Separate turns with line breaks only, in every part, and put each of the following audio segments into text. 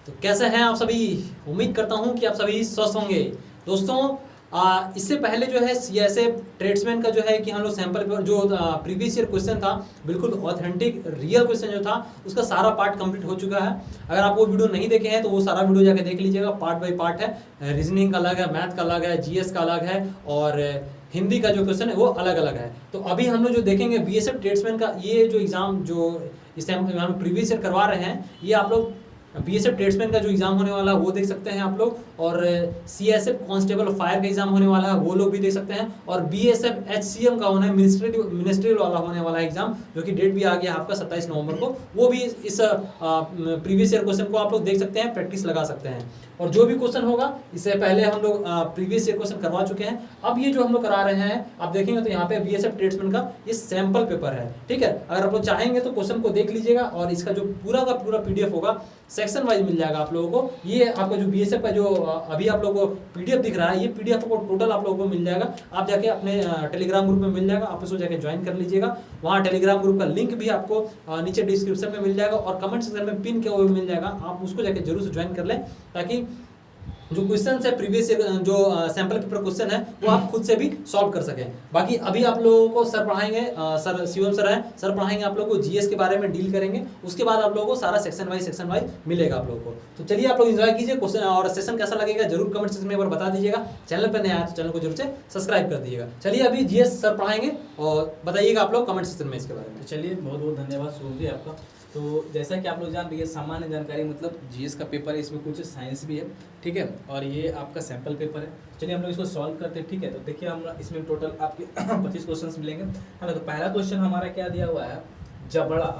तो कैसे हैं आप सभी। उम्मीद करता हूं कि आप सभी स्वस्थ होंगे। दोस्तों इससे पहले जो है सीएसएफ ट्रेड्समैन का जो है कि हम लोग सैंपल पेपर जो प्रीवियस ईयर क्वेश्चन था, बिल्कुल ऑथेंटिक रियल क्वेश्चन जो था उसका सारा पार्ट कंप्लीट हो चुका है। अगर आप वो वीडियो नहीं देखे हैं तो वो सारा वीडियो जाके देख लीजिएगा। पार्ट बाय पार्ट है, रीजनिंग का अलग है, मैथ का अलग है, जीएस का अलग है और हिंदी का जो क्वेश्चन है वो अलग अलग है। तो अभी हम लोग जो देखेंगे बीएसएफ ट्रेड्समैन का ये जो एग्जाम जो इस टाइम हम प्रीवियस ईयर करवा रहे हैं, ये आप लोग बीएसएफ ट्रेड्समैन का जो एग्जाम होने वाला है वो देख सकते हैं आप लोग, और सीएसएफ कांस्टेबल फायर का एग्जाम होने वाला है वो लोग भी देख सकते हैं, और बीएसएफ एचसीएम का होना है मिनिस्ट्रियल वाला होने वाला है एग्जाम, जो कि डेट भी आ गया आपका 27 नवंबर को। वो भी इस प्रीवियस ईयर क्वेश्चन को आप लोग देख सकते हैं, प्रैक्टिस लगा सकते हैं। और जो भी क्वेश्चन होगा इससे पहले हम लोग प्रीवियस ईयर क्वेश्चन करवा चुके हैं। अब ये जो हम लोग करा रहे हैं आप देखेंगे तो यहाँ पे बीएसएफ ट्रेड्समैन का ये सैंपल पेपर है, ठीक है। अगर आप लोग चाहेंगे तो क्वेश्चन को देख लीजिएगा और इसका जो पूरा का पूरा पीडीएफ होगा सेक्शन वाइज मिल जाएगा आप लोगों को। ये आपका जो बीएसएफ का जो अभी आप लोगों को पीडीएफ दिख रहा है, ये पीडीएफ को टोटल आप लोगों को मिल जाएगा। आप जाके अपने टेलीग्राम ग्रुप में मिल जाएगा, आप उसको जाके ज्वाइन कर लीजिएगा। वहाँ टेलीग्राम ग्रुप का लिंक भी आपको नीचे डिस्क्रिप्शन में मिल जाएगा और कमेंट सेक्शन में पिन किया हुआ मिल जाएगा। आप उसको जाके जरूर से ज्वाइन कर लें, ताकि जो क्वेश्चन है प्रीवियस ईयर जो सैंपल पेपर क्वेश्चन है वो आप खुद से भी सॉल्व कर सकें। बाकी अभी आप लोगों को सर पढ़ाएंगे, सर शिवम सर हैं, सर पढ़ाएंगे आप लोगों को जीएस के बारे में डील करेंगे। उसके बाद आप लोगों को सारा सेक्शन वाइज मिलेगा आप लोगों को। तो चलिए आप लोग एंजॉय कीजिए क्वेश्चन, और सेशन कैसा लगेगा जरूर कमेंट सेक्शन में एक बार बता दीजिएगा। चैनल पर नया है तो चैनल को जरूर से सब्सक्राइब कर दीजिएगा। चलिए अभी जीएस सर पढ़ाएंगे और बताइएगा आप लोग कमेंट सेक्शन में इसके बारे में।
चलिए बहुत बहुत धन्यवाद शुभम जी आपका। तो जैसा कि आप लोग जान रही है सामान्य जानकारी मतलब जीएस का पेपर है, इसमें कुछ साइंस भी है, ठीक है, और ये आपका सैंपल पेपर है। चलिए हम लोग इसको सॉल्व करते हैं, ठीक है। तो देखिए हम इसमें टोटल आपके 25 क्वेश्चंस मिलेंगे, है ना। तो पहला क्वेश्चन हमारा क्या दिया हुआ है, जबड़ा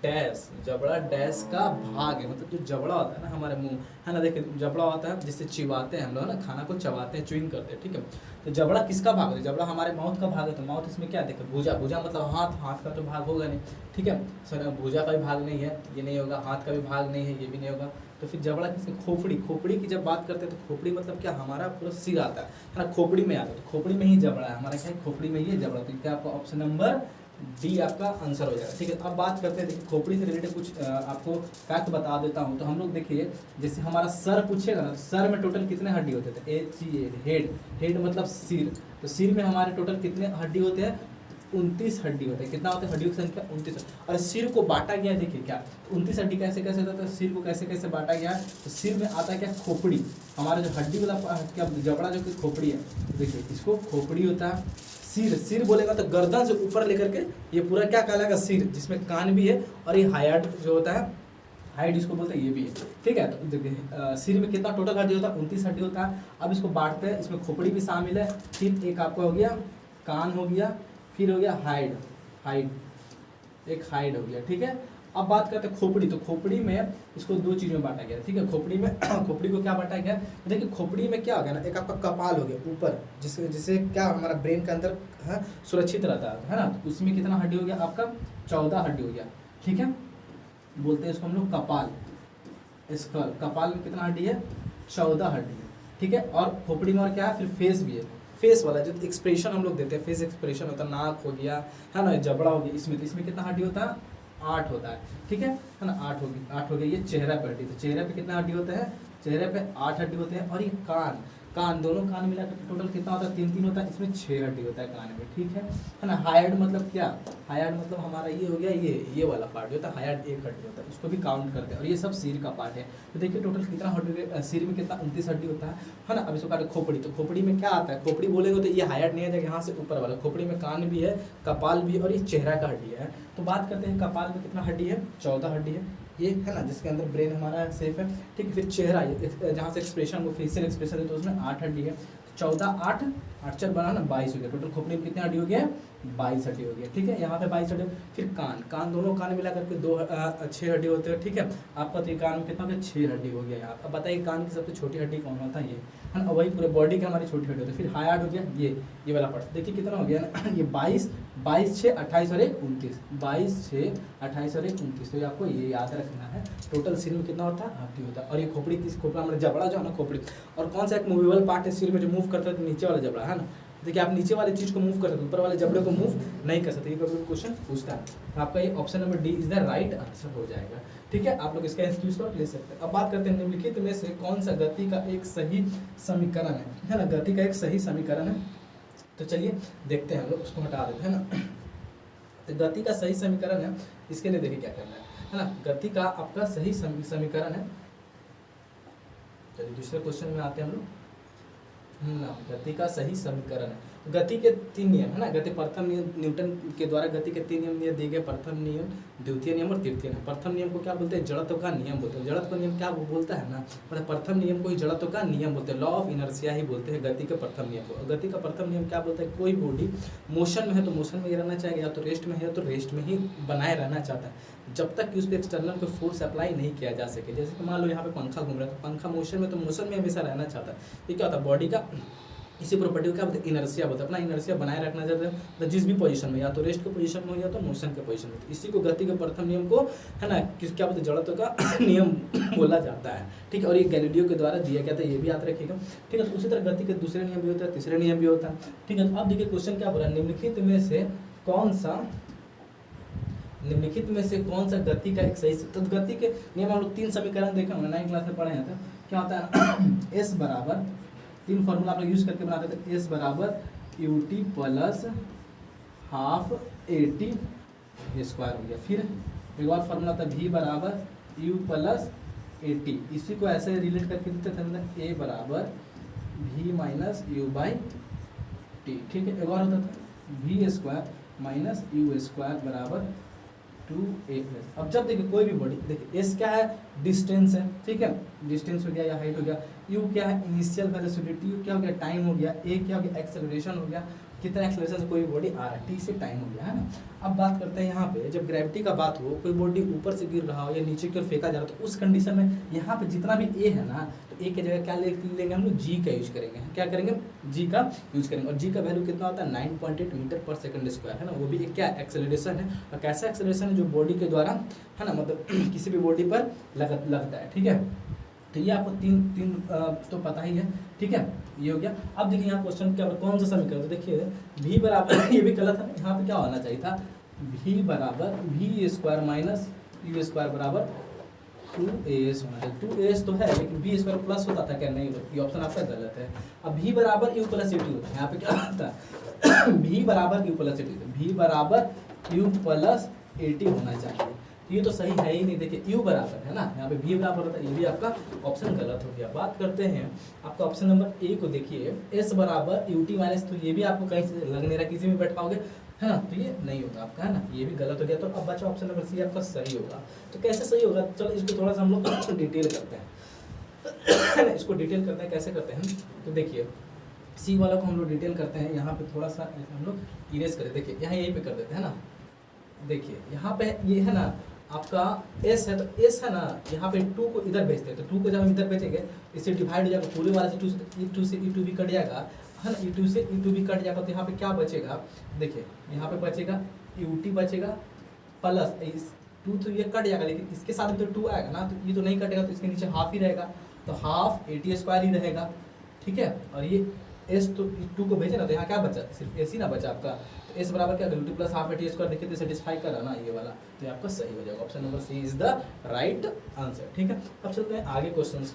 डैश का भाग है, मतलब जो जबड़ा होता है ना हमारे मुंह, है ना। देखिए जबड़ा होता है जिससे चिबाते हैं हम लोग ना, खाना को चबाते हैं, च्यूइंग करते हैं, ठीक है। तो जबड़ा किसका भाग है, जबड़ा हमारे माउथ का भाग है। तो माउथ इसमें क्या देखिए, भुजा मतलब हाथ का तो भाग होगा नहीं, ठीक है। सर भुजा का भी भाग नहीं है, ये नहीं होगा, हाथ का भी भाग नहीं है, ये भी नहीं होगा। तो फिर जबड़ा किसके, खोपड़ी की जब बात करते हैं तो खोपड़ी मतलब क्या, हमारा पूरा सिर आता है ना, खोपड़ी में आता है। तो खोपड़ी में ही जबड़ा है हमारा, क्या है, खोपड़ी में ही जबड़ा। तो क्या आपका ऑप्शन नंबर डी आपका आंसर हो जाएगा, ठीक है। अब बात करते हैं, देखिए खोपड़ी से रिलेटेड कुछ आपको फैक्ट बता देता हूँ। तो हम लोग देखिए जैसे हमारा सर पूछेगा ना, सर में टोटल कितने हड्डी होते थे, हेड मतलब सिर। तो सिर में हमारे टोटल कितने हड्डी होते हैं, 29 हड्डी होते हैं। कितना होता है हड्डियों की संख्या, 29। और सिर को बांटा गया, देखिए क्या 29 हड्डी कैसे होता है, सिर को कैसे बांटा गया। तो सिर में आता है क्या, खोपड़ी, हमारा जो हड्डी वाला क्या जबड़ा जो कि खोपड़ी है, देखिए इसको खोपड़ी होता है। सिर बोलेगा तो गर्दन से ऊपर लेकर के ये पूरा क्या कहलाएगा, सिर, जिसमें कान भी है। और ये हाइड जो होता है, हाइड इसको बोलते हैं, ये भी है, ठीक है। तो देखिए सिर में कितना टोटल हड्डी होता है, 29 हड्डी होता है। अब इसको बांटते हैं, इसमें खोपड़ी भी शामिल है। फिर एक आपका हो गया कान हो गया, फिर हो गया हाइड, एक हाइड हो गया, ठीक है। अब बात करते हैं खोपड़ी। तो खोपड़ी में इसको दो चीज़ों में बांटा गया, ठीक है। खोपड़ी में खोपड़ी को क्या बांटा गया, तो देखिए खोपड़ी में क्या हो गया ना, एक आपका कपाल हो गया ऊपर, जिससे क्या हमारा ब्रेन के अंदर है सुरक्षित रहता है ना। तो उसमें कितना हड्डी हो गया आपका, 14 हड्डी हो गया, ठीक है। बोलते हैं इसको हम लोग कपाल, स्कल। कपाल में कितना हड्डी है, 14 हड्डी है, ठीक है। और खोपड़ी में और क्या है, फिर फेस भी है, फेस वाला जो एक्सप्रेशन हम लोग देते हैं, फेस एक्सप्रेशन होता है, नाक हो गया, है ना, जबड़ा हो गया। इसमें कितना हड्डी होता है, 8 होता है, ठीक है ना। 8 हो गई ये चेहरा पे हड्डी। तो चेहरे पे कितना हड्डी होता है, चेहरे पे 8 हड्डी होते हैं। और ये कान दोनों कान मिलाकर टोटल कितना होता है, 3 होता है, इसमें 6 हड्डी होता है कान में, ठीक है ना। हाइड मतलब क्या, हाइड मतलब हमारा ये हो गया, ये वाला पार्ट जो होता है हाइड, 1 हड्डी होता है, उसको भी काउंट करते हैं। और ये सब सिर का पार्ट है। तो देखिए टोटल कितना हड्डी, सिर में कितना 29 हड्डी होता है ना। अब इसको कहते हैं खोपड़ी। तो खोपड़ी में क्या आता है, खोपड़ी बोलेगा तो ये हाइड नहीं आ जाएगा, यहाँ से ऊपर वाला। खोपड़ी में कान भी है, कपाल भी, और ये चेहरा का हड्डी है। तो बात करते हैं कपाल में कितना हड्डी है, 14 हड्डी है, ये है ना, जिसके अंदर ब्रेन हमारा सेफ है, ठीक है। फिर चेहरा, जहाँ से एक्सप्रेशन वो फेशियल एक्सप्रेशन है, तो उसमें 8 हड्डी है। 14 8 4 बना ना 22 हो गया। टोटल खोपड़ी में कितने हड्डी हो गया, 22 हड्डी हो गया, ठीक है। यहाँ पे 22 हड्डी। फिर कान दोनों कान मिला करके 6 हड्डी होते हैं, ठीक है। आपका तो कान में कितना हो गया, 6 हड्डी हो गया यहाँ। अब बताइए कान की सबसे छोटी हड्डी कौन होता है, ये है ना। वही पूरे बॉडी की हमारी छोटी हड्डी होती है। फिर हाइड हो गया, ये वाला पार्ट। देखिए कितना हो गया ना, ये 22 6 28 और 1 29, 22 6 28 और 1 29। तो आपको ये याद रखना है। टोटल सिर में कितना होता है, हड्डी होता है। और ये खोपड़ी, किस खोपड़ा हमारा जबड़ा जो है ना, खोपड़ी। और कौन सा एक मूवेबल पार्ट है सिर में जो मूव करता है, तो नीचे वाला जबड़ा है ना, देखिए आप नीचे वाले चीज को मूव कर सकते, ऊपर वाले जबड़े को मूव नहीं कर सकते। ये कभी क्वेश्चन पूछता है, तो आपका ये option number D is the right answer हो जाएगा। ठीक है, आप लोग इसका स्क्रीनशॉट ले सकते हैं। अब बात करते हैं निम्नलिखित में से कौन सा गति का एक सही समीकरण है ना, गति का एक सही समीकरण है। तो चलिए देखते हैं, हम लोग उसको हटा देते हैं ना। तो गति का सही समीकरण है, इसके लिए देखिए क्या करना है ना। गति का आपका सही समीकरण है, चलिए दूसरे क्वेश्चन में आते हैं हम लोग ना। गति का सही समीकरण है, गति के 3 नियम है ना। गति प्रथम नियम, न्यूटन के द्वारा गति के 3 नियम दिए गए, प्रथम नियम, द्वितीय नियम और तृतीय नियम। प्रथम नियम को क्या बोलते हैं, जड़त्व का नियम बोलते हैं। जड़त्व का नियम क्या बोलता है ना, मतलब प्रथम नियम को ही जड़त्व का नियम बोलते हैं, लॉ ऑफ इनर्शिया ही बोलते हैं गति के प्रथम नियम को। गति का प्रथम नियम क्या बोलता है, कोई बॉडी मोशन में है तो मोशन में ही रहना चाहिए, या तो रेस्ट में है तो रेस्ट में ही बनाए रहना चाहता है, जब तक कि उस पर एक्सटर्नल कोई फोर्स अप्लाई नहीं किया जा सके। जैसे कि मान लो यहाँ पे पंखा घूम रहा है, तो पंखा मोशन में तो मोशन में हमेशा रहना चाहता है। ये क्या होता है, बॉडी का इसी प्रॉपर्टी को क्या बोलते हैं, इनर्शिया बोलते हैं। अपना इनर्शिया बनाए रखना चाहते हैं, तो जिस भी पोजीशन में, या तो रेस्ट के पोजीशन में हो या तो मोशन के पोजीशन में। तो इसी को गति के प्रथम नियम को है ना क्या बोलते हैं, जड़त्व का नियम बोला जाता है। ठीक है, और ये गैलीलियो के द्वारा दिया गया था, ये भी याद रखिएगा। ठीक है, तो उसी तरह गति के दूसरे नियम भी होता है, तीसरे नियम भी होता है। ठीक है, तो अब देखिए क्वेश्चन क्या बोला, निम्नलिखित में से कौन सा गति का एक सही, तो गति के नियम हम लोग 3 समीकरण देखे होंगे 9th क्लास में पढ़े हैं। तो क्या होता है एस बराबर, 3 फॉर्मूला आप लोग यूज करके बनाते थे। एस बराबर ut plus half AT square हो गया। फिर एक और फॉर्मूला था v बराबर u प्लस AT, इसी को ऐसे रिलेट करके देते थे, मतलब a बराबर v minus you by T. ठीक है, एक और होता था v square minus you square बराबर 2a प्लस। अब जब देखिए कोई भी बॉडी, देखिए s क्या है, डिस्टेंस है। ठीक है, डिस्टेंस हो गया या हाइट हो गया, u क्या है, इनिशियल वेलोसिटी, t क्या हो गया, टाइम हो गया, a क्या हो गया, एक्सेलरेशन हो गया, कितना एक्सेलरेशन से कोई बॉडी आ रहा है, t से टाइम हो गया है ना। अब बात करते हैं यहाँ पे, जब ग्रेविटी का बात हो, कोई बॉडी ऊपर से गिर रहा हो या नीचे की ओर फेंका जा रहा हो, तो उस कंडीशन में यहाँ पे जितना भी a है ना, तो a की जगह क्या लेंगे हम लोग, g का यूज करेंगे। क्या करेंगे, g का यूज करेंगे। और g का वैल्यू कितना होता है, 9.8 मीटर पर सेकंड स्क्वायर है ना। वो भी एक क्या एक्सेलरेशन है, और कैसा एक्सेलरेशन है, जो बॉडी के द्वारा है ना, मतलब किसी भी बॉडी पर लगता है। ठीक है, तो ये आपको तीन तो पता ही है। ठीक है, ये हो गया। अब देखिए यहाँ क्वेश्चन क्या, कौन सा समीकरण, तो देखिए v बराबर ये भी गलत है, यहाँ पे क्या होना चाहिए था, v बराबर v square minus you square बराबर 2as होना चाहिए। 2as तो है, लेकिन v स्क्वायर प्लस होता था क्या, नहीं, ये ऑप्शन आपका गलत है। अब v बराबर u प्लस AT होता है, यहाँ पे क्या होता है v बराबर u प्लस AT, v बराबर u प्लस AT होना चाहिए। ये तो सही है ही नहीं। देखिए u बराबर है ना, यहाँ पे v बराबर होता है, ये भी आपका ऑप्शन गलत हो गया। बात करते हैं आपका ऑप्शन नंबर ए को, देखिए s बराबर ut माइनस, तो ये भी आपको कहीं से लग नहीं रहा, किसी में बैठ पाओगे है ना, तो ये नहीं होगा आपका है ना, ये भी गलत हो गया। तो अब बचा ऑप्शन नंबर सी आपका सही होगा। तो कैसे सही होगा, चलो इसको थोड़ा सा हम लोग डिटेल करते हैं इसको डिटेल करते हैं, कैसे करते हैं, तो देखिए सी वाला को हम लोग डिटेल करते हैं। यहाँ पे थोड़ा सा हम लोग इरेज करें, देखिए यहाँ यहीं पे कर देते हैं ना। देखिए यहाँ पे ये है ना आपका s है, तो s है ना, यहाँ पे 2 को इधर भेजते हैं, तो 2 को जब हम इधर भेजेंगे, इससे डिवाइड हो जाएगा, पूरे वाला से e2 से e2 भी कट जाएगा है ना, e2 से e2 भी कट जाएगा। तो यहाँ पे क्या बचेगा, देखिए यहाँ पे बचेगा ut बचेगा प्लस इस 2, तो ये कट जाएगा, लेकिन इसके साथ भी तो 2 आएगा ना, तो ये तो नहीं कटेगा, तो इसके नीचे हाफ ही रहेगा, तो हाफ AT स्क्वायर ही रहेगा। ठीक है, और ये s तो 2 को भेजे ना, तो यहाँ क्या बचा, सिर्फ s ही ना बचा आपका। तो s बराबर क्या, ut plus half AT square, देखिए तो सेटिस्फाई कर रहा ना ये वाला, तो ये आपका सही हो जाएगा। Option number C is the right answer. ठीक है, अब चलते हैं आगे क्वेश्चन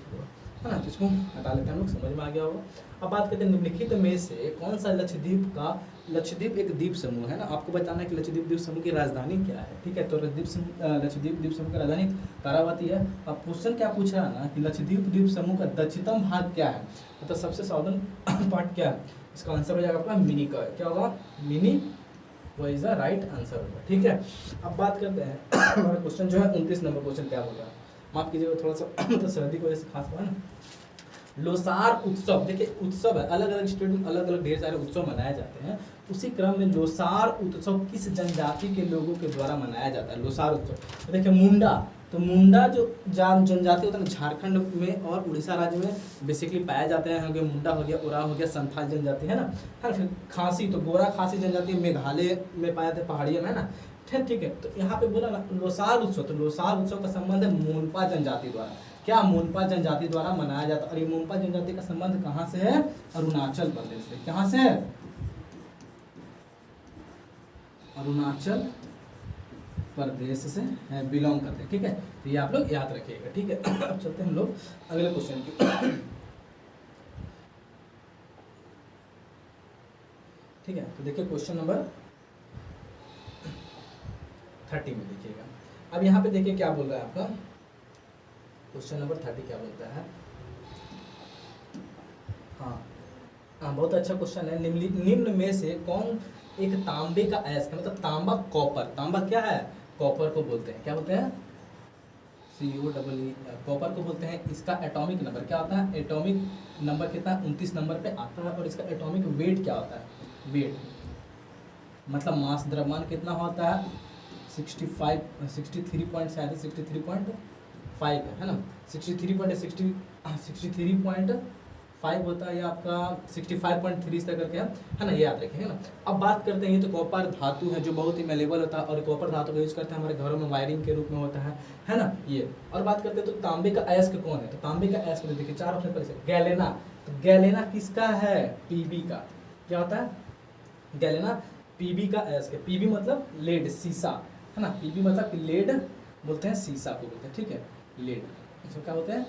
है ना, तो इसको हटा लेते हैं, हम लोग समझ में आ गया होगा। अब बात करते हैं निम्नलिखित में से कौन सा लक्षद्वीप एक द्वीप समूह है ना। आपको बताना है कि लक्षद्वीप द्वीप समूह की राजधानी क्या है। ठीक है, तो लक्षद्वीप द्वीप समूह की राजधानी तारावती है। अब क्वेश्चन क्या पूछ रहा है ना कि लक्षद्वीप द्वीप समूह का दक्षिणतम भाग क्या है, मतलब सबसे साउदर्न पार्ट क्या है, इसका आंसर हो जाएगा आपका मिनी का, क्या होगा, मिनी, वो इज द राइट आंसर होगा। ठीक है, अब बात करते हैं हमारा क्वेश्चन जो है 29 नंबर क्वेश्चन क्या होगा, माफ कीजिएगा थोड़ा सा मतलब सर्दी की वजह से खास हुआ ना। लोसार उत्सव, देखिए उत्सव है, अलग अलग स्टेट में अलग अलग ढेर सारे उत्सव मनाए जाते हैं। उसी क्रम में लोसार उत्सव किस जनजाति के लोगों के द्वारा मनाया जाता है, लोसार उत्सव। तो देखिए मुंडा, तो मुंडा जो जनजाति होता है ना, झारखंड में और उड़ीसा राज्य में बेसिकली पाया जाते हैं। हो गया मुंडा, हो गया उराव, हो गया संथाल जनजाति है ना, है ना। फिर खासी, तो गोरा खासी जनजाति मेघालय में पाया जाता है, पहाड़ियों में है ना। ठीक है, तो यहाँ पे बोला ना लोसार उत्सव, तो लोसार उत्सव का संबंध है मोनपा जनजाति द्वारा। क्या, मोनपा जनजाति द्वारा मनाया जाता है। और ये मोनपा जनजाति का संबंध कहाँ से है, अरुणाचल प्रदेश से। कहाँ से है, अरुणाचल प्रदेश से बिलोंग करते हैं, ठीक है। तो ये आप लोग याद रखिएगा, ठीक है। अब चलते हैं हम लोग अगले क्वेश्चन की। ठीक है, तो देखिए क्वेश्चन नंबर 30 में देखिएगा। अब यहाँ पे देखिए क्या बोल रहा है आपका क्वेश्चन नंबर 30 क्या बोलता है। हाँ, बहुत अच्छा क्वेश्चन है। निम्न में से कौन एक तांबे का अयस्क, मतलब तांबा कॉपर, तांबा क्या है, कॉपर को बोलते हैं, क्या बोलते हैं, COEE, कॉपर को बोलते हैं। इसका एटॉमिक नंबर क्या होता है, एटॉमिक नंबर कितना, 29 नंबर पे आता है। और इसका एटॉमिक वेट क्या होता है, वेट मतलब मास, द्रव्यमान कितना होता है, 63.5 है ना, 63.5 होता है, या आपका 65.3 तक करके है ना, ये याद रखेंगे ना। अब बात करते हैं, ये तो कॉपर धातु है जो बहुत ही मेलेबल होता है, और कॉपर धातु का यूज करते हैं हमारे घरों में वायरिंग के रूप में होता है ना ये। और बात करते हैं तो तांबे का अयस्क कौन है, तो तांबे का अयस्क देखिए 4 ऑप्शन पर, गैलेना। तो गैलेना किसका है, पीबी का, क्या होता है, गैलेना पीबी का अयस्क है। पीबी मतलब लेड, शीशा है ना, पीबी मतलब लेड बोलते हैं, शीशा को बोलते हैं, ठीक है, लेड, इसको क्या बोलते हैं,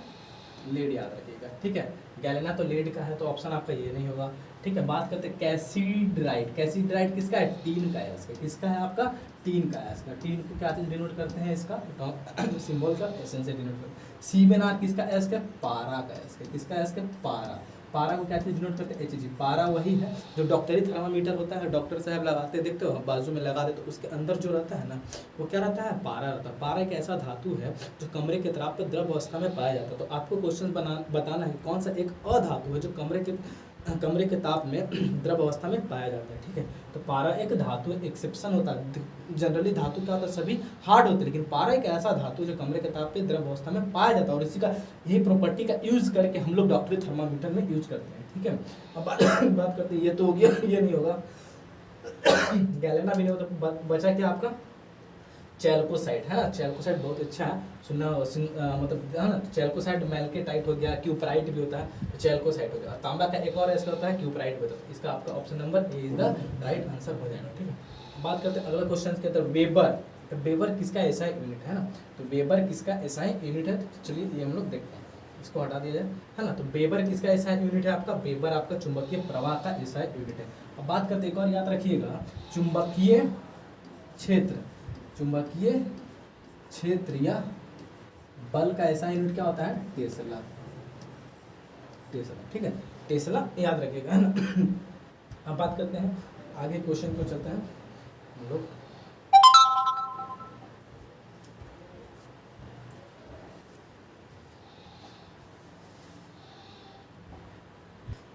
लेड, याद रखिएगा, ठीक है। गैलेना तो लेड का है, तो ऑप्शन आपका ये नहीं होगा, ठीक है। बात करते हैं कैसीड्राइड। कैसीड्राइड किसका है, टीन का अयस्क है, किसका है आपका, टीन का अयस्क है। टीन को क्या चीज डिनोट करते हैं, इसका सिंबल का एसन से डिनोट करते हैं। CbNr किसका अयस्क है, पारा का अयस्क है, किसका अयस्क है, पारा। पारा को क्या चीज डिनोट करते हैं, Hg। पारा वही है जो डॉक्टरी थर्मामीटर होता है, डॉक्टर साहब लगाते हैं, देखते हो बाजू में लगा दे, तो उसके अंदर जो रहता है ना, वो क्या रहता है, पारा रहता है। पारा एक ऐसा धातु है जो कमरे के ताप पर द्रव अवस्था में पाया जाता है। तो आपको क्वेश्चन बताना है कौन सा एक अधातु है जो कमरे के ताप में द्रव अवस्था में पाया जाता है, ठीक है। तो पारा एक धातु एक्सेप्शन होता है, जनरली धातु क्या होता है, सभी हार्ड होते हैं, लेकिन पारा एक ऐसा धातु जो कमरे के ताप पे द्रव अवस्था में पाया जाता है, और इसी का यही प्रॉपर्टी का यूज करके हम लोग डॉक्टरी थर्मामीटर में यूज करते हैं, ठीक है। अब बात करते हैं, ये तो हो गया, ये नहीं होगा, गैलेना भी नहीं होगा, तो बचा क्या आपका, चैल्कोसाइड है ना। चैल्कोसाइड बहुत अच्छा है सुनना, मतलब है ना, चैल्कोसाइड मेल्केटाइट हो गया, क्यूपराइट भी होता है, तो चैल्कोसाइड हो गया। तांबा का एक और ऐसा होता है, क्यूपराइट भी होता है। इसका आपका option number A is the right answer हो जाएगा, ठीक है। बात करते हैं अगला क्वेश्चन के अंदर, वेबर। तो वेबर किसका एसआई यूनिट है ना, तो वेबर किसका एसआई यूनिट है, तो चलिए ये हम लोग देखते हैं, इसको हटा दिया जाए, है ना। तो वेबर किसका एसआई यूनिट है आपका, वेबर आपका चुंबकीय प्रवाह का एसआई यूनिट है। अब बात करते हैं, एक और याद रखिएगा, चुंबकीय क्षेत्र, चुंबकीय क्षेत्र या बल का ऐसा यूनिट क्या होता है, टेस्ला, टेस्ला, ठीक है, टेस्ला याद रखिएगा, है ना। अब बात करते हैं आगे क्वेश्चन को, चलते हैं हम लोग।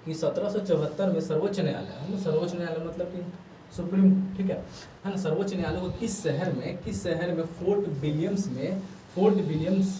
कि 1774 में सर्वोच्च न्यायालय, है ना, सर्वोच्च न्यायालय मतलब कि सुप्रीम, ठीक है ना, सर्वोच्च न्यायालय को किस शहर में फोर्ट विलियम्स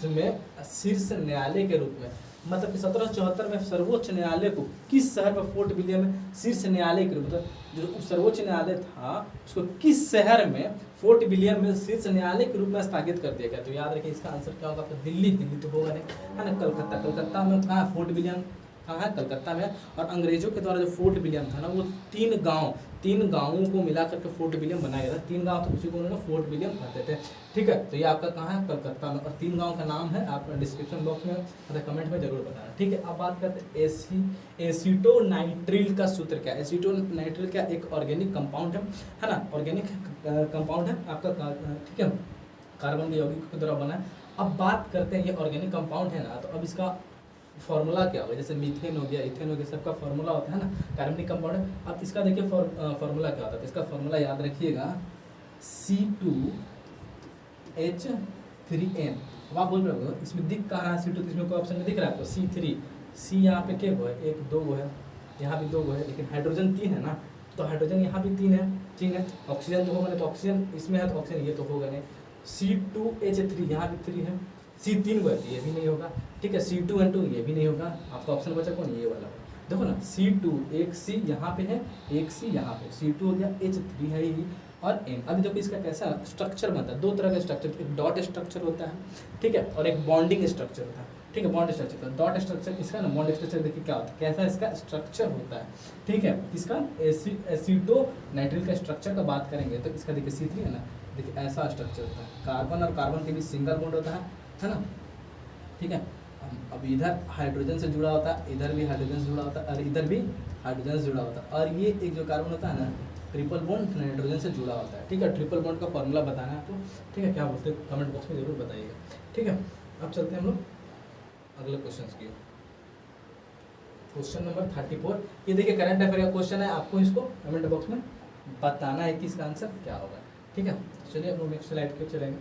में शीर्ष न्यायालय के रूप में, मतलब कि 1774 में सर्वोच्च न्यायालय को किस शहर में फोर्ट विलियम में शीर्ष न्यायालय के रूप में, जो सर्वोच्च न्यायालय था उसको किस शहर में फोर्ट विलियम में शीर्ष न्यायालय के रूप में स्थापित कर दिया गया। तो याद रखिए इसका आंसर क्या होगा, तो दिल्ली तो होगा नहीं, है ना, कलकत्ता में कहाँ फोर्ट विलियम, हाँ है कलकत्ता में। और अंग्रेजों के द्वारा जो फोर्ट विलियम था ना, वो तीन गांवों को मिला करके फोर्ट विलियम बनाया गया था। 3 गांव तो उसी को उन्होंने फोर्ट विलियम कहते थे, ठीक है। तो ये आपका कहाँ है, कलकत्ता में, और 3 गांव का नाम है, आप डिस्क्रिप्शन बॉक्स में मतलब कमेंट में जरूर बताना, ठीक है। अब बात करते हैं एसीटोनाइट्रिल का सूत्र क्या है। एसीटोनाइट्रिल क्या एक ऑर्गेनिक कंपाउंड है ना, ऑर्गेनिक कंपाउंड है आपका, ठीक है, कार्बन के यौगिक के द्वारा बना है। अब बात करते हैं ये ऑर्गेनिक कंपाउंड है ना, तो अब इसका फॉर्मूला क्या होगा, जैसे मीथेन हो गया, इथेन हो गया, सबका फॉर्मूला होता है ना, कार्बनिक कंपाउंड है। अब इसका देखिए फॉर्मूला क्या होता है, इसका फॉर्मूला याद रखिएगा, C2H3N। अब आप बोल रहे हो इसमें दिख कहाँ रहा है C2, इसमें कोई ऑप्शन में दिख रहा है, तो C3, C यहाँ पे क्या है, 1 2 है, यहाँ भी 2 है, लेकिन हाइड्रोजन 3 है ना, तो हाइड्रोजन यहाँ भी 3 है, ठीक है। ऑक्सीजन तो होगा नहीं, तो ऑक्सीजन इसमें है, तो ऑक्सीजन ये तो होगा नहीं। C2H3 यहाँ भी 3 है, C3 को है, ये भी नहीं होगा, ठीक है। C2N2 ये भी नहीं होगा, आपका ऑप्शन बचा कौन, ये वाला। देखो ना, C2 एक C यहाँ पे है, एक C यहाँ पे, C2 हो गया, H3 है ही, और N। अभी देखो इसका कैसा स्ट्रक्चर बनता है, 2 तरह का स्ट्रक्चर, एक डॉट स्ट्रक्चर होता है, ठीक है, और एक बॉन्डिंग स्ट्रक्चर होता है, ठीक है, बॉन्ड स्ट्रक्चर का डॉट स्ट्रक्चर इसका ना बॉन्ड स्ट्रक्चर देखिए क्या होता है, कैसा इसका स्ट्रक्चर होता है, ठीक है। इसका एसिडो नाइट्रिल का स्ट्रक्चर का बात करेंगे तो इसका देखिए C3 है ना, देखिए ऐसा स्ट्रक्चर होता है, कार्बन और कार्बन के बीच सिंगल बॉन्ड होता है ना, ठीक है। अब इधर हाइड्रोजन से जुड़ा होता है, इधर भी हाइड्रोजन से जुड़ा होता है, और इधर भी हाइड्रोजन से जुड़ा होता है, और ये एक जो कार्बन होता है ना ट्रिपल बॉन्ड नाइट्रोजन से जुड़ा होता है, ठीक है। ट्रिपल बॉन्ड का फॉर्मूला बताना है आपको, ठीक है, क्या बोलते हैं कमेंट बॉक्स में जरूर बताइएगा, ठीक है। अब चलते हैं हम लोग अगले क्वेश्चन की। क्वेश्चन नंबर 34, ये देखिए करंट अफेयर का क्वेश्चन है, आपको इसको कमेंट बॉक्स में बताना है कि इसका आंसर क्या होगा, ठीक है। चलिए हम लोग नेक्स्ट स्लाइड पे चलेंगे।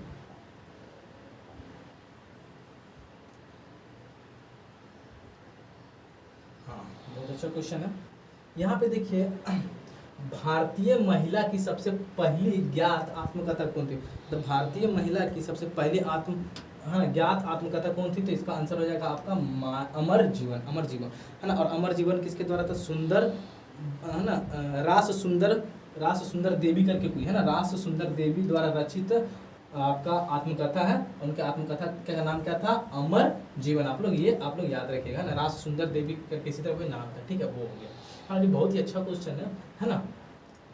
हाँ, बहुत अच्छा क्वेश्चन है। यहाँ पे देखिए भारतीय महिला की सबसे पहली ज्ञात आत्मकथा कौन थी, तो भारतीय महिला की सबसे पहली ज्ञात आत्मकथा कौन थी, तो इसका आंसर हो जाएगा आपका अमर जीवन, अमर जीवन है ना। और अमर जीवन किसके द्वारा था, सुंदर है ना, रास सुंदर देवी करके कोई है ना, रास सुंदर देवी द्वारा रचित आपका आत्मकथा है। उनके आत्मकथा का नाम क्या था, अमर जीवन। आप लोग याद रखिएगा ना, रास सुंदर देवी करके इसी तरह कोई नाम था, ठीक है, वो हो गया। हाँ जी, बहुत ही अच्छा क्वेश्चन है ना।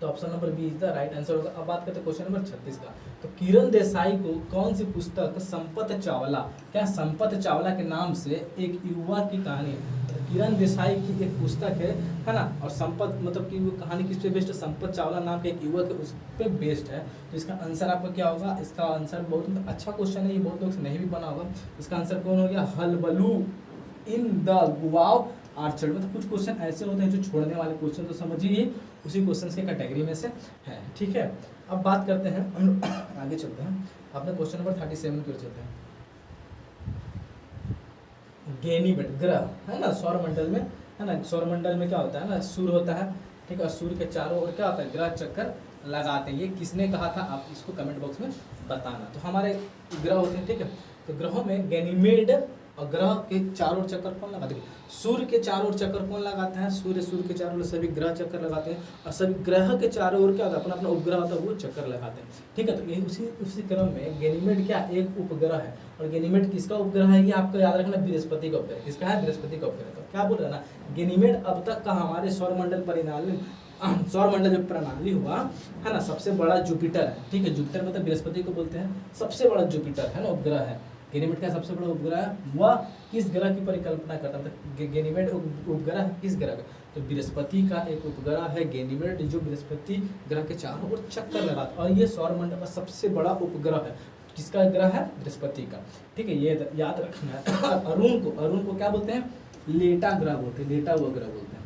तो option number B is the right answer होगा। अब बात करते हैं क्वेश्चन नंबर 36 का। तो किरण देसाई को कौन सी पुस्तक संपत चावला, क्या संपत चावला के नाम से एक युवा की कहानी, तो किरण देसाई की एक पुस्तक है ना, और संपत मतलब कि वो कहानी किस पे बेस्ड है, संपत चावला नाम के एक युवक है उस पर बेस्ड है। तो इसका आंसर आपका क्या होगा, इसका आंसर बहुत अच्छा क्वेश्चन है, ये बहुत लोग से नहीं भी बना होगा। इसका आंसर कौन हो गया, हलबलू इन द गुवाव आर्चर्ड। मतलब कुछ क्वेश्चन ऐसे होते हैं जो छोड़ने वाले क्वेश्चन, तो समझिए उसी क्वेश्चन के कैटेगरी में से है, ठीक है। अब बात करते हैं हम लोग आगे चलते हैं अपने क्वेश्चन नंबर 37 की ओर चलते हैं। गैनीमेड ग्रह है ना, सौरमंडल में है ना, सौरमंडल में क्या होता है ना, सूर्य होता है, ठीक है, और सूर्य के चारों ओर क्या होता है, ग्रह चक्कर लगाते हैं। ये किसने कहा था, आप इसको कमेंट बॉक्स में बताना। तो हमारे ग्रह होते हैं, ठीक है, तो ग्रहों में गैनीमेड और ग्रह के चारों ओर चक्कर कौन लगाते हैं, सूर्य के चारों ओर चक्कर कौन लगाता है, सूर्य के चारों ओर सभी ग्रह चक्कर लगाते हैं, और सभी ग्रह के चारों ओर क्या होता है, अपना अपना उपग्रह होता है वो चक्कर लगाते हैं, ठीक है। तो ये उसी क्रम में गैनीमेड क्या एक उपग्रह है, और गैनीमेड किसका उपग्रह है, ये आपको याद रखना, बृहस्पति का उपग्रह। किसका है, बृहस्पति का उपग्रह। तो क्या बोल रहा है ना, गैनीमेड अब तक का हमारे सौरमंडल जो प्रणाली हुआ है ना, सबसे बड़ा जुपिटर है, ठीक है। जुपिटर मतलब बृहस्पति को बोलते हैं, सबसे बड़ा जुपिटर है ना उपग्रह है। गैनीमेड का सबसे बड़ा उपग्रह है, वह किस ग्रह की परिकल्पना करता है, मतलब गैनीमेड उपग्रह किस ग्रह का, तो बृहस्पति का एक उपग्रह है गैनीमेड, जो बृहस्पति ग्रह के चारों ओर चक्कर लगाता है, और ये सौरमंडल का सबसे बड़ा उपग्रह है। किसका ग्रह है, बृहस्पति का, ठीक है, ये याद रखना है। अरुण को क्या बोलते हैं, लेटा ग्रह बोलते हैं, लेटा हुआ ग्रह बोलते हैं,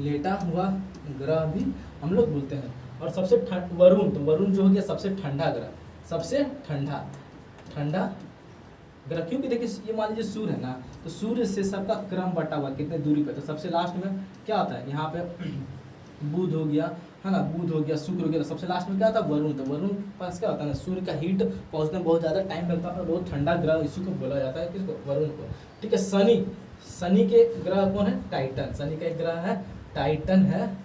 लेटा हुआ ग्रह भी हम लोग बोलते हैं। और सबसे वरुण, तो वरुण जो हो गया सबसे ठंडा ग्रह, सबसे ठंडा ग्रह, क्योंकि देखिए ये मान लीजिए सूर्य है ना, तो सूर्य से सबका क्रम बटा हुआ कितने दूरी पे, तो सबसे लास्ट में क्या होता है, यहाँ पे बुध हो गया है ना, बुध हो गया, शुक्र हो गया, तो सबसे लास्ट में क्या होता है, वरुण। तो वरुण पास क्या होता है ना, सूर्य का हीट पहुँचने में बहुत ज़्यादा टाइम लगता है, और बहुत ठंडा ग्रह इसी को बोला जाता है, किसको, वरुण को, ठीक है। शनि के ग्रह कौन है, टाइटन। शनि का एक ग्रह है टाइटन है,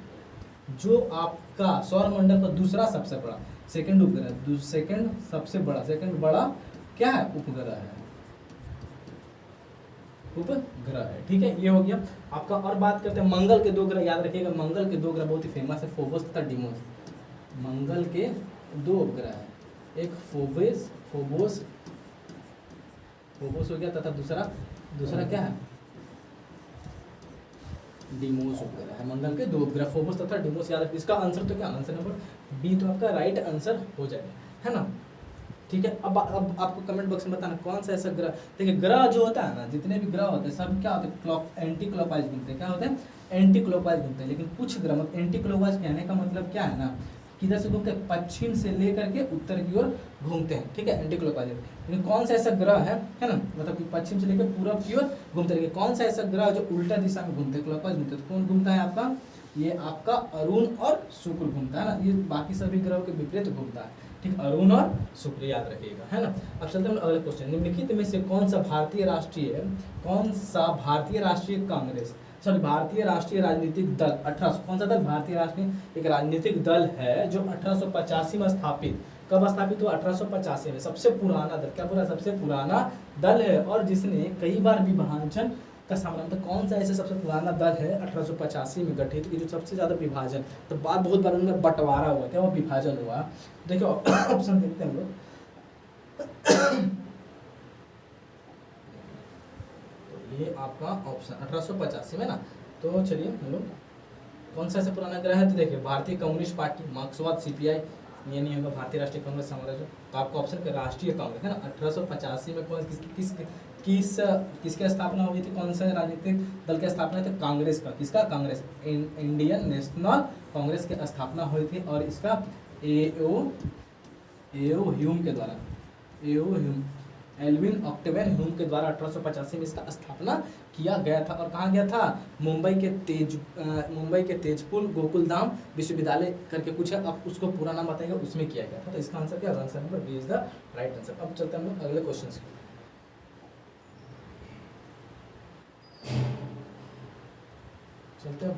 जो आपका सौरमंडल का दूसरा सबसे बड़ा सेकंड उपग्रह, सेकंड बड़ा क्या है, उपग्रह है, उपग्रह है, ठीक है। ये हो गया आपका। और बात करते हैं मंगल के दो ग्रह, याद रखिएगा मंगल के दो ग्रह बहुत ही फेमस है, फोबोस तथा डिमोस। मंगल के दो उपग्रह है, एक फोबोस हो गया, तथा दूसरा क्या है, डिमोस उपग्रह है। मंगल के दो उपग्रह फोबोस तथा डिमोस, याद रखिए। इसका आंसर तो क्या, आंसर नंबर बी तो आपका राइट आंसर हो जाएगा, है ना, ठीक है। अब आपको कमेंट बॉक्स में बताना कौन सा ऐसा ग्रह, देखिए ग्रह जो होता है ना, जितने भी ग्रह होते हैं सब क्या होते हैं, एंटी क्लॉकवाइज घूमते हैं, क्या होते हैं, एंटी क्लॉकवाइज घूमते हैं। लेकिन कुछ ग्रह मतलब एंटी क्लॉकवाइज कहने का मतलब क्या है ना, किधर से घूमते हैं, पश्चिम से लेकर के उत्तर की ओर घूमते हैं, ठीक है, एंटी क्लॉकवाइज। लेकिन कौन सा ऐसा ग्रह है ना, मतलब कि पश्चिम से लेकर पूरब की ओर घूमते हैं। कौन सा ऐसा ग्रह जो उल्टा दिशा में घूमते हैं, क्लॉकवाइज घूमते हैं, तो कौन घूमता है आपका, ये आपका अरुण और शुक्र घूमता है ना, ये बाकी सभी ग्रहों के विपरीत घूमता है, ठीक, अरुण और शुक्र, याद रखिएगा, है ना। अब चलते हैं अगले क्वेश्चन। निम्नलिखित में से कौन सा भारतीय राष्ट्रीय राजनीतिक दल 1800, कौन सा दल, भारतीय राष्ट्रीय एक राजनीतिक दल है जो 1885 में स्थापित, कब स्थापित हुआ? 1885 में। सबसे पुराना दल, क्या पूरा सबसे पुराना दल है और जिसने कई बार विभाजन का सामना, मतलब कौन सा ऐसे सबसे पुराना दल है 1885 में गठित कि जो सबसे ज्यादा विभाजन, तो बात बहुत बार उनमें बंटवारा हुआ, क्या वो विभाजन हुआ। देखिए ऑप्शन देखते हैं हम लोग। तो ये आपका ऑप्शन 1885 में ना, तो चलिए हम लोग कौन सा ऐसे पुराना ग्रह है, तो देखिए भारतीय कम्युनिस्ट पार्टी, मार्क्सवाद, सीपीआई, ये नहीं होगा, भारतीय राष्ट्रीय कांग्रेस साम्राज्य, तो आपका ऑप्शन का राष्ट्रीय कांग्रेस है ना। 1885 में कौन किसकी स्थापना हुई थी, कौन सा राजनीतिक दल की स्थापना थी? कांग्रेस का। किसका? कांग्रेस, इंडियन नेशनल कांग्रेस की स्थापना हुई थी और इसका एओ ह्यूम के द्वारा, एल्विन ऑक्टेवियन ह्यूम के द्वारा 1885 में इसका स्थापना किया गया था। और कहाँ गया था? मुंबई के तेजपुर गोकुलधाम विश्वविद्यालय करके कुछ है, अब उसको पूरा नाम बताएगा, उसमें किया गया था। तो इसका आंसर क्या? Answer number B is the right answer. अब चलते हैं हम लोग अगले क्वेश्चन की। चलते हैं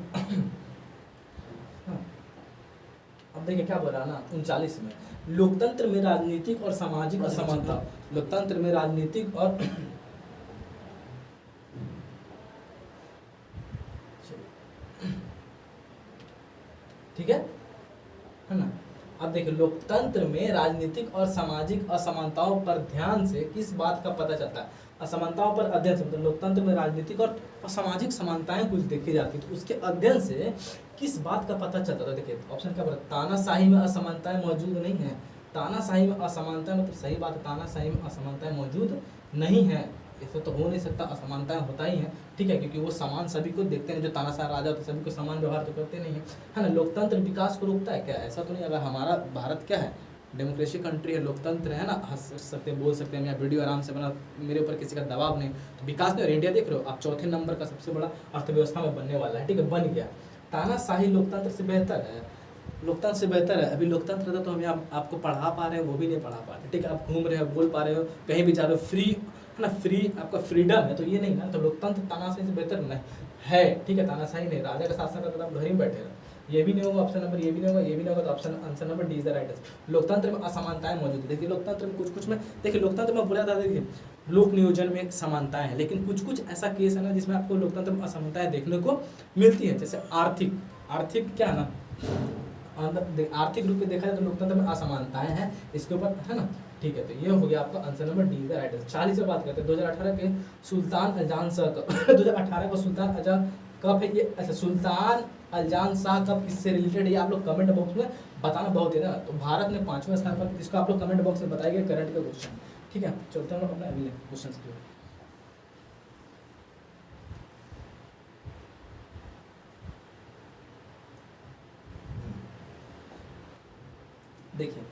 अब देखिए क्या बोल रहा है ना 39 में, लोकतंत्र में राजनीतिक और सामाजिक असमानता, लोकतंत्र में राजनीतिक और ठीक है ना। अब देखिए लोकतंत्र में राजनीतिक और सामाजिक असमानताओं पर ध्यान से किस बात का पता चलता है? असमानताओं पर अध्ययन से, मतलब लोकतंत्र में राजनीतिक और सामाजिक समानताएं कुछ देखी जाती है, तो उसके अध्ययन से किस बात का पता चलता था? देखिए ऑप्शन क्या बोला? तानाशाही में असमानताएं मौजूद नहीं है। तानाशाही में असमानताएं मतलब सही बात है, तानाशाही में असमानताएं मौजूद नहीं है, ऐसा तो हो नहीं सकता, असमानताएं होता ही है, ठीक है, क्योंकि वो समान सभी को देखते हैं, जो तानाशाह राजा होते सभी को समान व्यवहार तो करते नहीं है ना। लोकतंत्र विकास को रोकता है क्या? ऐसा तो नहीं। अगर हमारा भारत क्या है, डेमोक्रेसी कंट्री है, लोकतंत्र है ना, हंस सकते बोल सकते हैं, या वीडियो आराम से बना, मेरे ऊपर किसी का दबाव नहीं, तो विकास नहीं। और इंडिया देख रहे हो आप, चौथे नंबर का सबसे बड़ा अर्थव्यवस्था में बनने वाला है, ठीक है, बन गया। तानाशाही लोकतंत्र से बेहतर है, लोकतंत्र से बेहतर है। अभी लोकतंत्र रहता तो हम आपको पढ़ा पा रहे हैं, वो भी नहीं पढ़ा पाते, ठीक है, आप घूम रहे हो, बोल पा रहे हो, कहीं भी जा रहे हो, फ्री है ना, फ्री आपका फ्रीडम है, तो ये नहीं ना, तो लोकतंत्र तानाशाही से बेहतर नहीं है, ठीक है, तानाशाही नहीं। राजा का शासन करता आप घर ही बैठे रहो, ये भी नहीं होगा ऑप्शन नंबर, ये भी नहीं होगा, ये भी नहीं होगा, तो option answer number D is the right answer. लोकतंत्र में असमानताएं मौजूद है। देखिए लोकतंत्र में कुछ में, देखिए लोकतंत्र में बोला था, देखिए लोक नियोजन में समानताएं हैं, लेकिन कुछ ऐसा केस है ना जिसमें आपको लोकतंत्र में असमानताएं देखने को मिलती है, जैसे आर्थिक क्या है ना, आर्थिक रूप में देखा जाए तो लोकतंत्र में असमानताएं हैं, इसके ऊपर है ना, ठीक है, तो ये हो गया आपका answer number D the right answer. 40 में बात करते हैं 2018 के सुल्तान अजान शाह कप 2018 का सुल्तान अजान कप है ये, अच्छा सुल्तान अजान शाह कप किससे रिलेटेड है, ये आप लोग कमेंट बॉक्स में बताना बहुत है ना। तो भारत ने 5वें स्थान पर, इसको आप लोग कमेंट बॉक्स में बताइए करंट का क्वेश्चन, ठीक है। चलते हैं हम अपने अगले क्वेश्चन की ओर। देखिए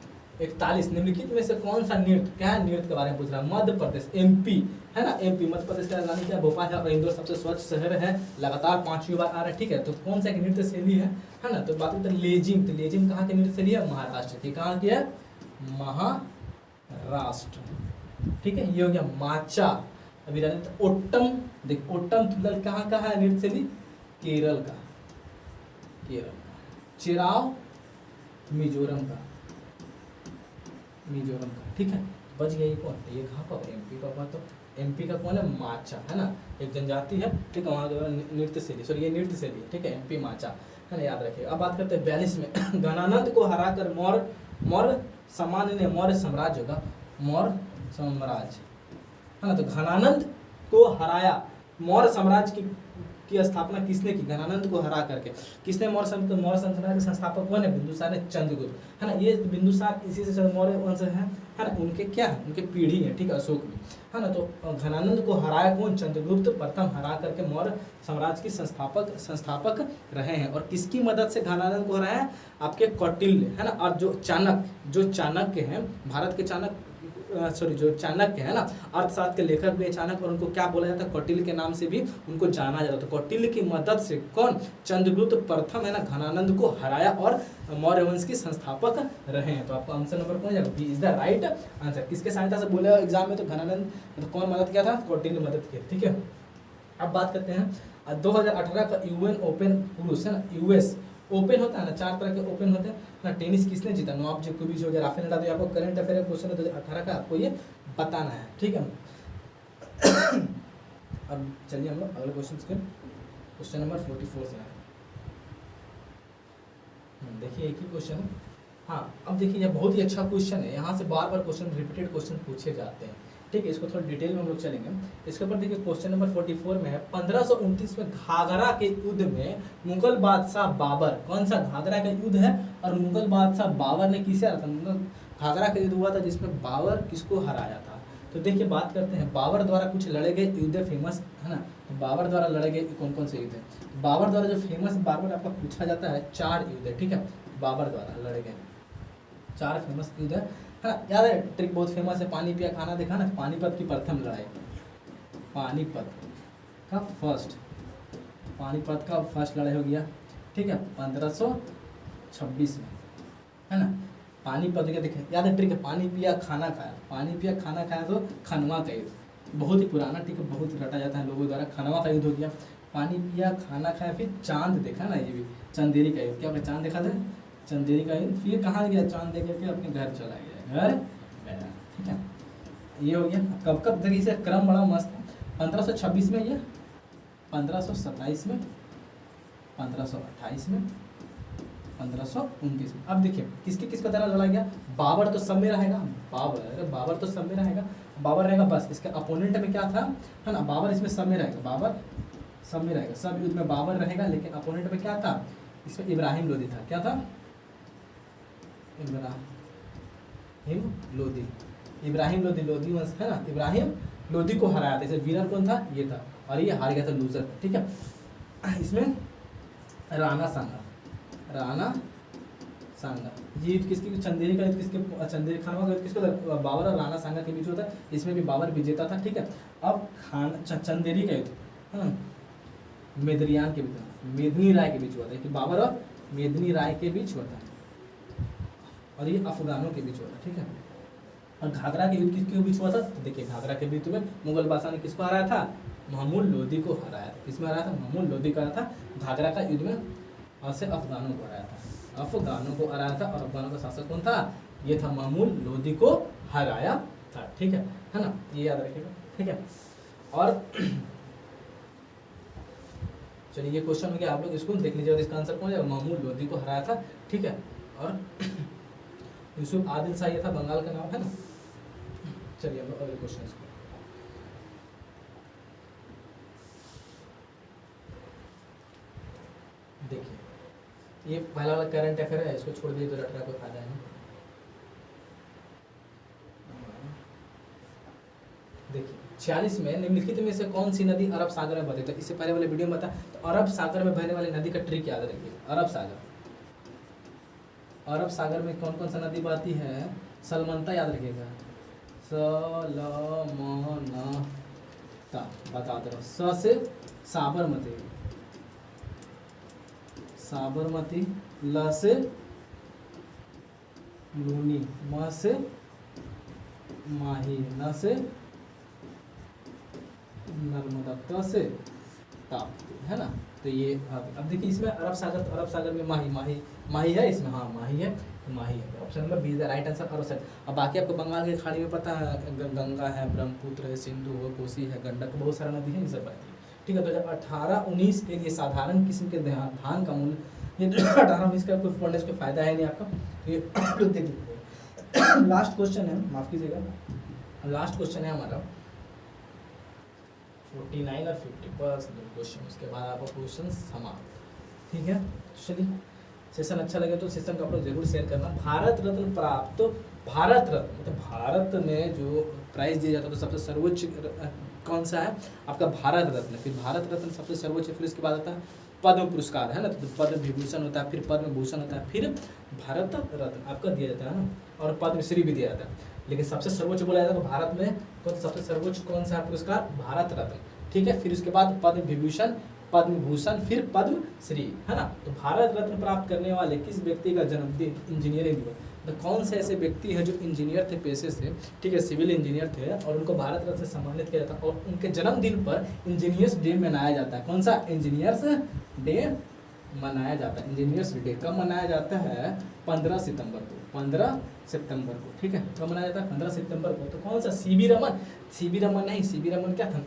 41 निम्नलिखित में से कौन सा नृत्य, क्या है नृत्य के बारे में पूछ रहा है, मध्य प्रदेश एमपी है ना, एमपी मध्य प्रदेश का राजधानी क्या, भोपाल है और इंदौर सबसे स्वच्छ शहर है, लगातार 5वीं बार आ रहा है, ठीक है। तो कौन सा एक नृत्य शैली है ना, तो बात करते हैं लेजिम, तो लेजिम कहाँ की नृत्य शैली है, महाराष्ट्र की, कहाँ की है, महाराष्ट्र, ठीक है। ये हो गया माचा। अभी ओट्टम, देख ओट्टम तुलल कहाँ का है नृत्य शैली, केरल का, चिराव मिजोरम का, ठीक है, बच गया। ये कौन, ये कहाँ पर, एमपी का हुआ, तो एमपी का कौन है, माचा है ना, एक जनजाति है, ठीक है, वहाँ का नृत्य शैली, सॉरी ये नृत्य शैली है, ठीक है, एमपी माचा है ना, याद रखिए। अब बात करते हैं 42 में घनानंद को हराकर मौर्य सामान्य ने, मौर्य साम्राज्य होगा, मौर्य साम्राज्य है ना, तो घनानंद को हराया, मौर्य साम्राज्य की स्थापना किसने की, घनानंद को हरा करके, किसने मौर्य साम्राज्य के संस्थापक कौन है, बिंदुसार ने, चंद्रगुप्त है ना, ये बिंदुसार इसी से मौर्य वंश है ना, उनके क्या है, उनके पीढ़ी है, ठीक है, अशोक में है ना। तो घनानंद को हराया कौन, चंद्रगुप्त प्रथम, हरा करके मौर्य साम्राज्य की संस्थापक रहे हैं। और किसकी मदद से घनानंद को हराया, आपके कौटिल्य है ना, और जो चाणक्य हैं, भारत के जो चाणक्य है ना, अर्थशास्त्र के लेखक भी चाणक्य, और उनको क्या बोला जाता है, कौटिल्य के नाम से भी उनको जाना जाता है। तो कौटिल्य की मदद से कौन, चंद्रगुप्त प्रथम है ना, घनानंद को हराया और मौर्य वंश के संस्थापक रहे हैं। तो आपका आंसर नंबर कौन जाएगा, B is the right answer. किसके सहायता से बोले एग्जाम में, तो घनानंद, तो कौन मदद किया था, कौटिल्य मदद किया, ठीक है। अब बात करते हैं 2018 का यूएन ओपन पुरुष है ना, यूएस ओपन होता है ना, 4 तरह के ओपन होते हैं ना। टेनिस किसने जीता? नोवाक जोकोविच हो गया, राफेल नडाल। आपको करंट अफेयर का क्वेश्चन है 2018 का, आपको ये बताना है, ठीक है। अब चलिए हम लोग अगले क्वेश्चन के क्वेश्चन नंबर 44 से आए। देखिए एक ही क्वेश्चन है। हाँ, अब देखिए ये बहुत ही अच्छा क्वेश्चन है, यहाँ से बार बार क्वेश्चन रिपीटेड क्वेश्चन पूछे जाते हैं, ठीक है। इसको थोड़ा डिटेल में हम लोग चलेंगे। इसके ऊपर देखिए क्वेश्चन नंबर 44 में है, 1529 में घाघरा के युद्ध में मुगल बादशाह बाबर, कौन सा घाघरा का युद्ध है और मुगल बादशाह बाबर ने किसे हराया था? घाघरा का युद्ध हुआ था जिसमें बाबर किसको हराया था? तो देखिए बात करते हैं, बाबर द्वारा कुछ लड़े गए युद्ध फेमस है ना। तो बाबर द्वारा लड़े गए कौन कौन से युद्ध है? बाबर द्वारा जो फेमस बार बार आपका पूछा जाता है 4 युद्ध है, ठीक है। बाबर द्वारा लड़े गए 4 फेमस युद्ध है ना। याद है, ट्रिक बहुत फेमस है, पानी पिया खाना देखा ना। पानीपत की प्रथम लड़ाई, पानीपत का फर्स्ट लड़ाई हो गया, ठीक है, 1526 में, है ना। पानीपत का देखिए, याद है ट्रिक है, पानी पिया खाना खाया। पानी पिया खाना खाया तो खनवा का युद्ध, बहुत ही पुराना, ठीक है, बहुत रटा जाता है लोगों द्वारा। खनवा का युद्ध हो गया, पानी पिया खाना खाया, फिर चांद देखा ना, ये भी चंदेरी का युद्ध। क्या आपने चांद देखा था? चंदेरी का युद्ध। फिर कहाँ गया? चांद देख के अपने घर चला गया, घर गया, ठीक है। ये हो गया। कब कब देखिए इसे क्रम बड़ा मस्त है। 1526 में ये, 1527 में, 1528 में, 1529 में। अब देखिए किसके किसका तरह लड़ा गया? बाबर तो सब में रहेगा, बाबर तो सब में रहेगा, बाबर रहेगा बस। इसके अपोनेंट में क्या था, है ना, बाबर इसमें सब में रहेगा, बाबर सब में रहेगा, सब युद्ध में बाबर रहेगा। लेकिन अपोनेंट में क्या था? इसमें इब्राहिम लोदी था। क्या था? इब्राहिम लोदी वंश है ना, इब्राहिम लोदी को हराया था। इसे विनर कौन था? ये था, और ये हार गया था, लूजर, ठीक है। इसमें राणा सांगा ये किसकी? चंदेरी का किसके? चंदेरी खानवा का किसको? बाबर और राणा सांगा के बीच होता है। इसमें भी बाबर विजेता था, ठीक है। अब चंदेरी का युद्ध है ना, मेदनियान के बीच, मेदनी राय के बीच हुआ था, कि बाबर और मेदनी राय के बीच हुआ था, और ये अफगानों के बीच हुआ था, ठीक है। और घाघरा के युद्ध किसके बीच हुआ था? तो देखिए घाघरा के युद्ध में मुगल बादशाह ने किसको हराया था? महमूद लोदी को हराया। किसमें हराया था? महमूद लोदी को हराया था। घाघरा का युद्ध में और से अफगानों को हराया था, अफगानों को हराया था। और अफगानों का शासक कौन था? ये था महमूद लोदी को हराया था, ठीक है ना, ये याद रखिएगा, ठीक है। और चलिए ये क्वेश्चन हो गया, आप लोग इसको देख लीजिए, इसका आंसर कौन है? महमूद लोदी को हराया था, ठीक है। और यूसुफ आदिल शाह, ये था बंगाल का नाम, है ना। चलिए हम लोग अगले क्वेश्चन को देखिए। ये पहला वाला करंट अफेयर है, इसको छोड़ दिए तो रटने का कोई फायदा नहीं। देखिए 46 में निम्नलिखित में से कौन सी नदी अरब सागर में बहती है? तो इससे पहले वाले वीडियो में बता, तो अरब सागर में बहने वाली नदी का ट्रिक याद रखिए। अरब सागर में कौन कौन सा नदी बहती है? सलमनता याद रखिएगा, सलमनता, बता दो। स से साबरमती, ल से लूनी, म से माही, न से नर्मदा, त से ताप्ती, है ना। तो ये अब देखिए इसमें अरब सागर में माही है इसमें, हाँ माही है, माही है। Option number B is the right answer, अरब सागर। अब बाकी आपको बंगाल की खाड़ी में पता है, गंगा है, ब्रह्मपुत्र है, सिंधु है, कोसी है, गंडक, बहुत सारा नदी है, ये सब बात है, ठीक है। 2018-19 के लिए साधारण किस्म के धान का मूल्य, ये 2018-19 का कोई पढ़ने से कोई फायदा है नहीं आपका, ये देख लीजिए। लास्ट क्वेश्चन है, माफ कीजिएगा, लास्ट क्वेश्चन है हमारा 49 और 50 बस 2 क्वेश्चन, उसके बाद आपका क्वेश्चन समाप्त, ठीक है। चलिए सेशन अच्छा लगे तो सेशन को आप लोग जरूर शेयर करना। भारत रत्न प्राप्त, तो भारत रत्न मतलब भारत में जो प्राइज दिया जाता है तो सबसे सर्वोच्च कौन सा है? आपका भारत रत्न। फिर भारत रत्न सबसे सर्वोच्च, फिर इसके बाद आता है पद्म पुरस्कार, है ना, तो पद्म विभूषण होता है, फिर पद्म भूषण होता है, फिर भारत रत्न आपका दिया जाता है ना, और पद्मश्री भी दिया जाता है। लेकिन सबसे सर्वोच्च बोला जाता है तो भारत में कौन सबसे सर्वोच्च कौन सा पुरस्कार? भारत रत्न, ठीक है। फिर उसके बाद पद्म विभूषण, पद्म भूषण, फिर पद्म श्री, है ना। तो भारत रत्न प्राप्त करने वाले किस व्यक्ति का जन्मदिन? इंजीनियरिंग दिवस। तो कौन से ऐसे व्यक्ति हैं जो इंजीनियर थे पेशे से, ठीक है, सिविल इंजीनियर थे, और उनको भारत रत्न से सम्मानित किया जाता है, और उनके जन्मदिन पर इंजीनियर्स डे मनाया जाता है। कौन सा? इंजीनियर्स डे मनाया जाता है? इंजीनियर्स डे कब मनाया जाता है? 15 सितंबर को, 15 सितंबर को, ठीक है। कब मनाया जाता है? 15 सितंबर को। तो कौन सा? सीवी रमन? सीवी रमन नहीं, सीवी रमन क्या था?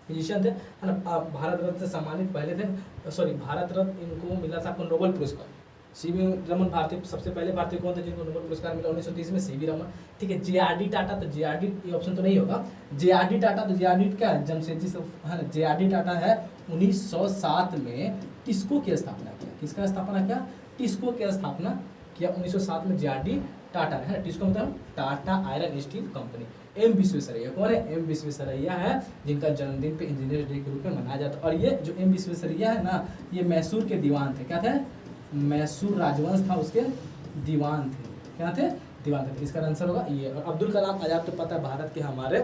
फिजिशियन थे, है ना। भारत रत्न से सम्मानित पहले थे, सॉरी, भारत रत्न इनको मिला था आपको नोबेल पुरस्कार। सीवी रमन भारतीय, सबसे पहले भारतीय कौन थे जिनको नोबेल पुरस्कार मिला 1930 में? सीवी रमन, ठीक है। जेआरडी टाटा, तो जेआरडी ये ऑप्शन तो नहीं होगा। जेआरडी टाटा, तो जेआरडी क्या है? जमशेदजी से, है ना। जेआरडी टाटा है 1907 में टिस्को की स्थापना किया। किसका स्थापना किया? टिस्को की स्थापना किया 1907 में जेआरडी टाटा ने, है ना। टिस्को मतलब Tata iron steel company. M Visvesvaraya कौन है? एम विश्वेश्वरैया है, जिनका जन्मदिन पे इंजीनियर डे के रूप में मनाया जाता है। और ये जो एम विश्वेश्वरैया है ना, ये मैसूर के दीवान थे। क्या थे? मैसूर राजवंश था, उसके दीवान थे। क्या थे? दीवान थे। इसका आंसर होगा ये। और अब्दुल कलाम आजाद तो पता है भारत के हमारे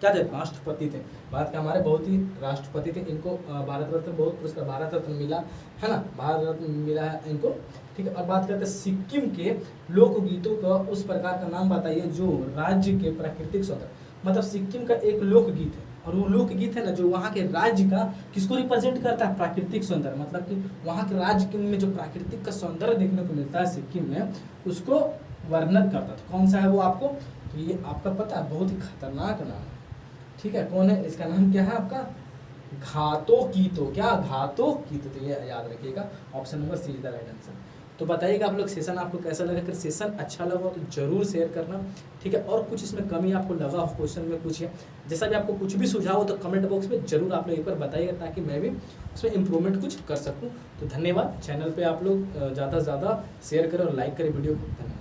क्या थे? राष्ट्रपति थे। भारत के हमारे बहुत ही राष्ट्रपति थे। इनको भारत रत्न, बहुत पुरस्कार भारत रत्न मिला, है ना। भारत रत्न मिला है इनको, ठीक है। और बात करते हैं सिक्किम के लोकगीतों का उस प्रकार का नाम बताइए जो राज्य के प्राकृतिक सौंदर्य, मतलब सिक्किम का एक लोकगीत है, और वो लोकगीत है ना जो वहाँ के राज्य का किसको रिप्रेजेंट करता है? प्राकृतिक सौंदर्य, मतलब कि वहाँ के राज्य में जो प्राकृतिक का सौंदर्य देखने को मिलता है सिक्किम में, उसको वर्णन करता है। तो कौन सा है वो आपको? तो ये आपका पता है, बहुत ही खतरनाक नाम है, ठीक है। कौन है? इसका नाम क्या है आपका? घातो कीतो। क्या? घातो कीतो। तो ये याद रखिएगा, option number C is the right answer. तो बताइएगा आप लोग सेशन आपको कैसा लगा। अगर सेशन अच्छा लगा तो जरूर शेयर करना, ठीक है। और कुछ इसमें कमी आपको लगा हो क्वेश्चन में पूछिए। जैसा भी आपको कुछ भी सुझाव हो तो कमेंट बॉक्स में जरूर आप लोग एक बार बताइएगा, ताकि मैं भी उसमें इम्प्रूवमेंट कुछ कर सकूँ। तो धन्यवाद। चैनल पे आप लोग ज़्यादा से ज़्यादा शेयर करें और लाइक करें वीडियो को। धन्यवाद।